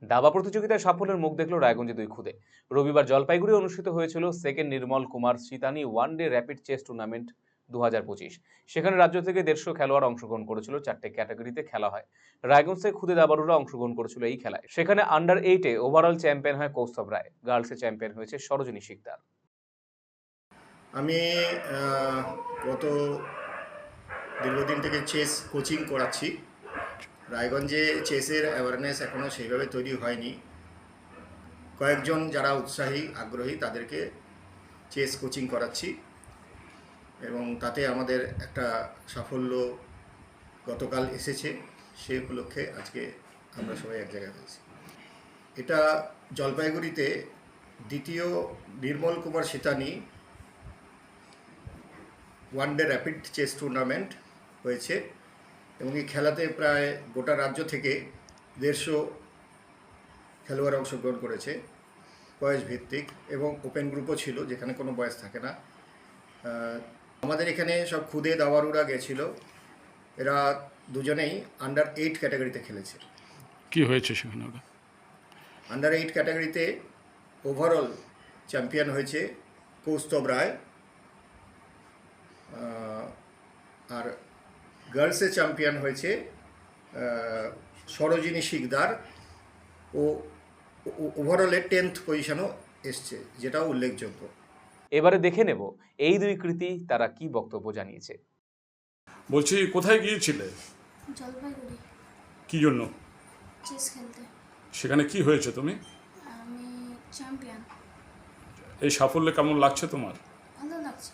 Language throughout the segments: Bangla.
দাবা প্রতিযোগিতায় সাফল্যের মুখ দেখল রায়গঞ্জে দুই খুদে। রবিবার জলপাইগুড়ি অনুষ্ঠিত হয়েছিল second Nirmal Kumar Shitani one day rapid chess tournament 2025। সেখানে রাজ্য থেকে 150 খেলোয়াড় অংশগ্রহণ করেছিল। 4টে ক্যাটাগরিতে খেলা হয়। রায়গঞ্জ থেকে খুদে দাবাড়ুরা অংশগ্রহণ করেছিল এই খেলায়। সেখানে আন্ডার 8-এ ওভারঅল চ্যাম্পিয়ন হয় কৌস্তব রায়। গার্লসে চ্যাম্পিয়ন হয়েছে সরোজিনী শিকদার। আমি গত দীর্ঘদিন থেকে চেস কোচিং করাচ্ছি। রায়গঞ্জে চেসের অ্যাওয়ারনেস এখনও সেইভাবে তৈরি হয়নি। কয়েকজন যারা উৎসাহী আগ্রহী তাদেরকে চেস কোচিং করাচ্ছি এবং তাতে আমাদের একটা সাফল্য গতকাল এসেছে। সেই উপলক্ষে আজকে আমরা সবাই এক জায়গায় হয়েছি। এটা জলপাইগুড়িতে দ্বিতীয় Nirmal Kumar Shitani one day rapid chess tournament হয়েছে এবং এই খেলাতে প্রায় গোটা রাজ্য থেকে 150 খেলোয়াড় অংশগ্রহণ করেছে। বয়স ভিত্তিক এবং ওপেন গ্রুপও ছিল, যেখানে কোনো বয়স থাকে না। আমাদের এখানে সব খুদে দাবাড়ুরা গেছিল। এরা দুজনেই আন্ডার 8 ক্যাটাগরিতে খেলেছে। কি হয়েছে সেখানে? আন্ডার 8 ক্যাটাগরিতে ওভারঅল চ্যাম্পিয়ন হয়েছে কৌস্তব রায়, আর গার্লসে চ্যাম্পিয়ন হয়েছে সরোজিনী শিকদার। ও ওভারঅলে 10th পজিশনও এসছে, যেটাও উল্লেখযোগ্য। এবারে দেখে নেব এই দুই কৃতী তারা কি বক্তব্য জানিয়েছে। বলছি, কোথায় গিয়েছিলে? জলপাইগুড়ি। কি জন্য? চেস খেলতে। সেখানে কি হয়েছে তুমি? আমি চ্যাম্পিয়ন। এই সাফল্যে কেমন লাগছে তোমার? ভালো লাগছে।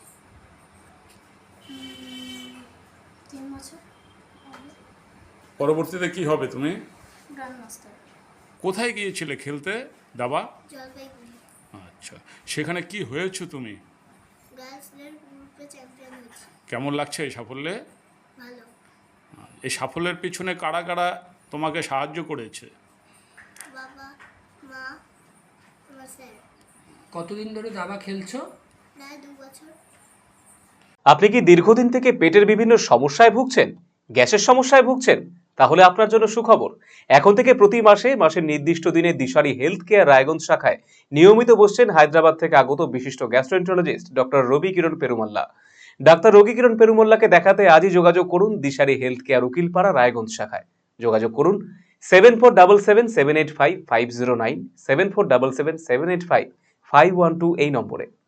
3 বছর পরবর্তীতে কি হবে তুমি? Grand master. কোথায় গিয়েছিলে খেলতে দাবা? জলপাইগুড়ি। আচ্ছা, সেখানে কি হয়েছো তুমি? গার্লসদের গ্রুপে চ্যাম্পিয়ন হয়েছি। কেমন লাগছে এই সাফল্যে? ভালো। এই সাফল্যের পিছনে কারা কারা তোমাকে সাহায্য করেছে? বাবা, মা, আমার স্যার। কতদিন ধরে দাবা খেলছো? প্রায় 2 বছর। আপনি কি দীর্ঘদিন থেকে পেটের বিভিন্ন সমস্যায় ভুগছেন? গ্যাসের সমস্যায় ভুগছেন? তাহলে আপনার জন্য সুখবর। এখন থেকে প্রতি মাসের নির্দিষ্ট দিনে দিশারি হেলথ কেয়ার রায়গঞ্জ শাখায় নিয়মিত বসছেন হায়দ্রাবাদ থেকে আগত বিশিষ্ট গ্যাস্ট্রোএন্টারোলজিস্ট ডক্টর রবি কিরণ পেরুমাল্লা। ডাক্তার রবি কিরণ পেরুমাল্লাকে দেখাতে আজই যোগাযোগ করুন দিশারি হেলথ কেয়ার উকিলপাড়া রায়গঞ্জ শাখায়। যোগাযোগ করুন 7477785509, 7477785512 এই নম্বরে।